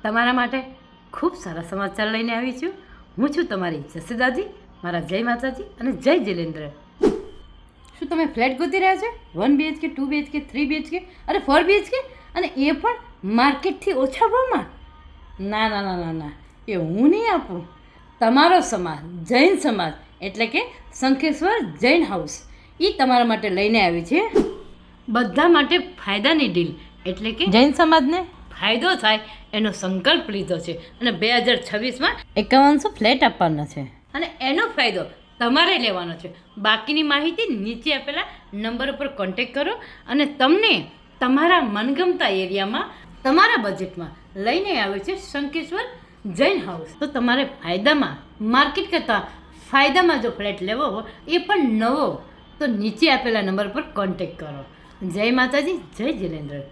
તમારા માટે ખૂબ સારા સમાચાર લઈને આવી છું. હું છું તમારી જસીદાજી. મારા જય માતાજી અને જય જિલેન્દ્ર. શું તમે ફ્લેટ ગોતી રહ્યા છો? 1 BHK, 2 BHK, 3 BHK અને 4 BHK, અને એ પણ માર્કેટથી ઓછા ભાવમાં? ના ના ના ના ના, એ હું નહીં આપું. તમારો સમાજ, જૈન સમાજ એટલે કે શંખેશ્વર જૈન હાઉસ, એ તમારા માટે લઈને આવી છે. બધા માટે ફાયદાની ડીલ, એટલે કે જૈન સમાજને ફાયદો થાય એનો સંકલ્પ લીધો છે અને 2026માં 5100 ફ્લેટ આપવાના છે અને એનો ફાયદો તમારે લેવાનો છે. બાકીની માહિતી નીચે આપેલા નંબર ઉપર કોન્ટેક્ટ કરો અને તમને તમારા મનગમતા એરિયામાં તમારા બજેટમાં લઈને આવે છે શંખેશ્વર જૈન હાઉસ. તો તમારે ફાયદામાં, માર્કેટ કરતાં ફાયદામાં જો ફ્લેટ લેવો હોય, એ પણ નવો, તો નીચે આપેલા નંબર પર કોન્ટેક્ટ કરો. જય માતાજી, જય જિલેન્દ્ર.